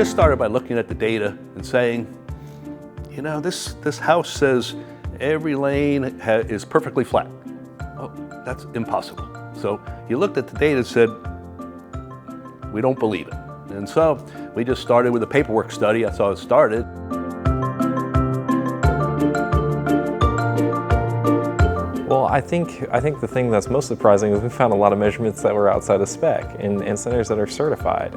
just started by looking at the data and saying, you know, this house says every lane is perfectly flat. Oh, that's impossible. So you looked at the data and said, we don't believe it. And so we just started with a paperwork study. That's how it started. Well, I think the thing that's most surprising is we found a lot of measurements that were outside of spec in centers that are certified,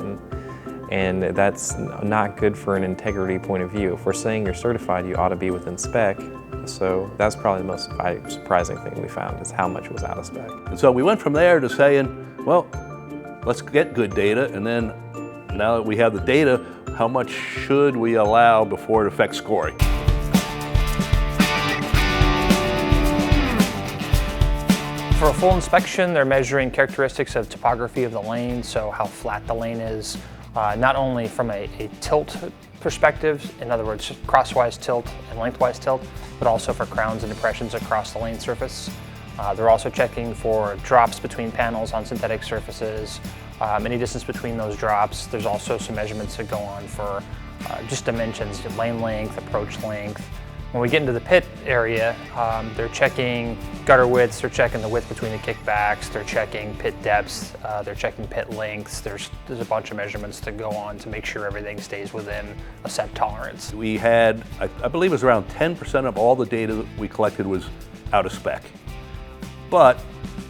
and that's not good for an integrity point of view. If we're saying you're certified, you ought to be within spec. So that's probably the most surprising thing we found, is how much was out of spec. And so we went from there to saying, well, let's get good data, and then now that we have the data, how much should we allow before it affects scoring? For a full inspection, they're measuring characteristics of topography of the lane, so how flat the lane is, not only from a tilt perspective, in other words, crosswise tilt and lengthwise tilt, but also for crowns and depressions across the lane surface. They're also checking for drops between panels on synthetic surfaces, any distance between those drops. There's also some measurements that go on for just dimensions, lane length, approach length. When we get into the pit area, they're checking gutter widths, they're checking the width between the kickbacks, they're checking pit depths, they're checking pit lengths. There's a bunch of measurements that go on to make sure everything stays within a set tolerance. We had, I believe it was around 10% of all the data that we collected was out of spec. But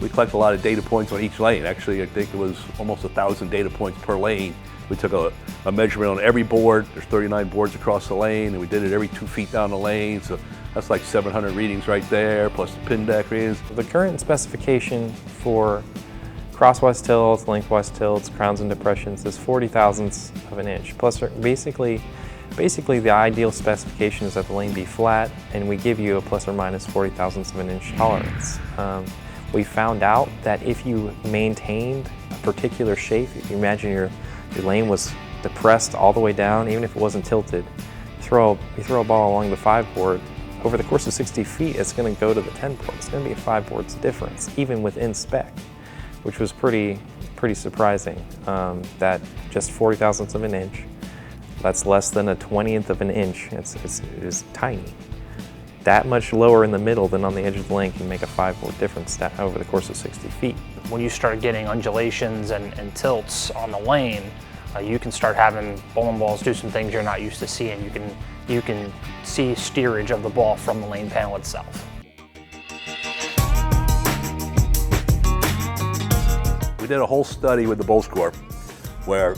we collect a lot of data points on each lane. Actually, I think it was almost 1,000 data points per lane. We took a measurement on every board. There's 39 boards across the lane, and we did it every 2 feet down the lane. So that's like 700 readings right there, plus the pin deck readings. The current specification for crosswise tilts, lengthwise tilts, crowns and depressions is 40 thousandths of an inch. Plus, basically the ideal specification is that the lane be flat, and we give you a plus or minus 40 thousandths of an inch tolerance. We found out that if you maintained a particular shape, if you imagine your lane was depressed all the way down, even if it wasn't tilted, you throw a ball along the 5 board, over the course of 60 feet, it's going to go to the 10 board. It's going to be a 5 boards difference, even within spec, which was pretty surprising. That just 40 thousandths of an inch, that's less than a 20th of an inch. It's tiny. That much lower in the middle than on the edge of the lane can make a 5 board difference over the course of 60 feet. When you start getting undulations and tilts on the lane, you can start having bowling balls do some things you're not used to seeing. You can see steerage of the ball from the lane panel itself. We did a whole study with the bowl score, where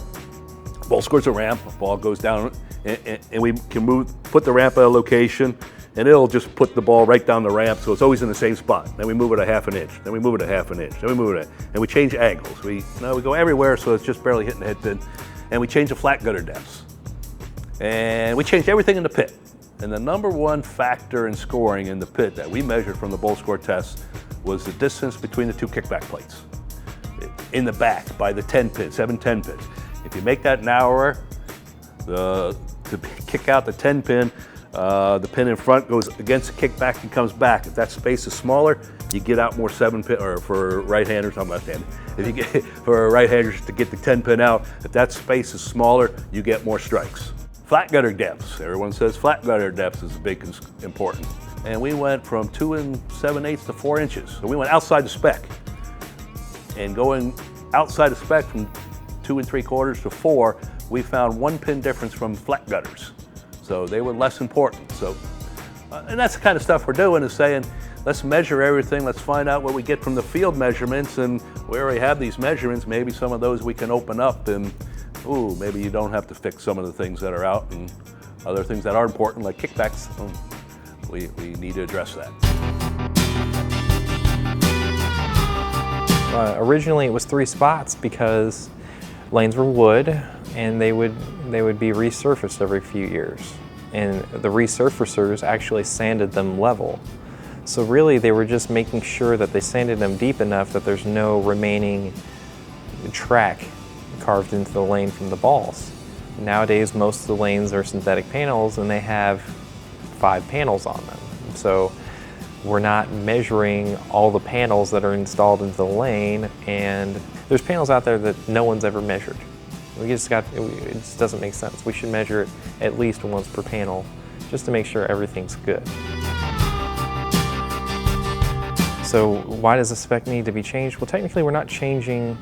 bowl score's a ramp, the ball goes down, and we can put the ramp at a location, and it'll just put the ball right down the ramp, so it's always in the same spot. Then we move it a half an inch, then we move it a half an inch, then we move it and we change angles. We go everywhere, so it's just barely hitting the head pin. And we change the flat gutter depths. And we changed everything in the pit. And the #1 factor in scoring in the pit that we measured from the bowl score test was the distance between the 2 kickback plates. In the back, by the 10 pin, 7-10 pins. If you make that narrower, to kick out the 10 pin, the pin in front goes against the kickback and comes back. If that space is smaller, you get out more 7 pin, or for right-handers, I'm left-handed. If you get, for right-handers to get the 10 pin out, if that space is smaller, you get more strikes. Flat gutter depths. Everyone says flat gutter depths is important. And we went from 2 7/8 to 4 inches. So we went outside the spec. And going outside the spec from 2 3/4 to 4, we found 1 pin difference from flat gutters. So they were less important. So, and that's the kind of stuff we're doing, is saying, let's measure everything, let's find out what we get from the field measurements, and we already have these measurements, maybe some of those we can open up, and maybe you don't have to fix some of the things that are out, and other things that are important, like kickbacks, we need to address that. Originally it was 3 spots because lanes were wood, and they would be resurfaced every few years. And the resurfacers actually sanded them level. So really they were just making sure that they sanded them deep enough that there's no remaining track carved into the lane from the balls. Nowadays most of the lanes are synthetic panels, and they have 5 panels on them. So we're not measuring all the panels that are installed into the lane, and there's panels out there that no one's ever measured. It just doesn't make sense. We should measure it at least once per panel just to make sure everything's good. So why does the spec need to be changed? Well, technically we're not changing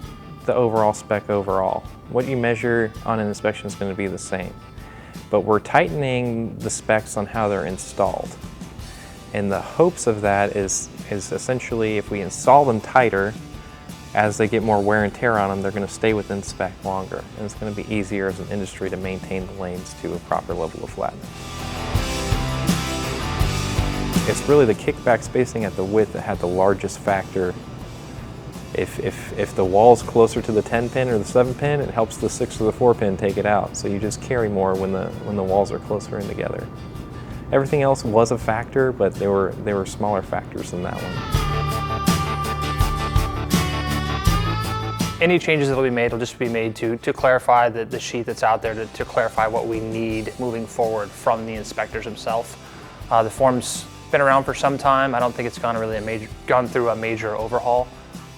the overall spec overall. What you measure on an inspection is going to be the same, but we're tightening the specs on how they're installed. And the hopes of that is essentially if we install them tighter, as they get more wear and tear on them, they're going to stay within spec longer. And it's going to be easier as an industry to maintain the lanes to a proper level of flatness. It's really the kickback spacing at the width that had the largest factor. If the wall's closer to the 10 pin or the 7 pin, it helps the 6 or the 4 pin take it out. So you just carry more when the walls are closer in together. Everything else was a factor, but they were smaller factors than that one. Any changes that will be made will just be made to clarify the sheet that's out there, to clarify what we need moving forward from the inspectors themselves. The form's been around for some time. I don't think it's gone through a major overhaul.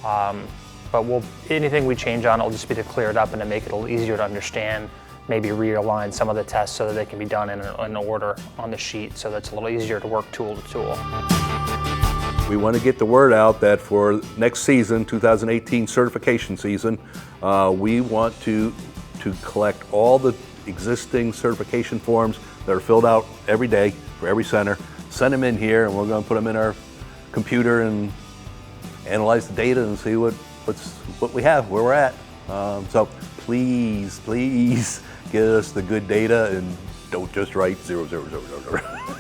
But anything we change on it will just be to clear it up and to make it a little easier to understand, maybe realign some of the tests so that they can be done in an order on the sheet so that's a little easier to work tool to tool. We want to get the word out that for next season, 2018 certification season, we want to collect all the existing certification forms that are filled out every day for every center, send them in here, and we're going to put them in our computer and analyze the data and see what we have, where we're at. So please get us the good data and don't just write 0, 0, 0, 0, 0.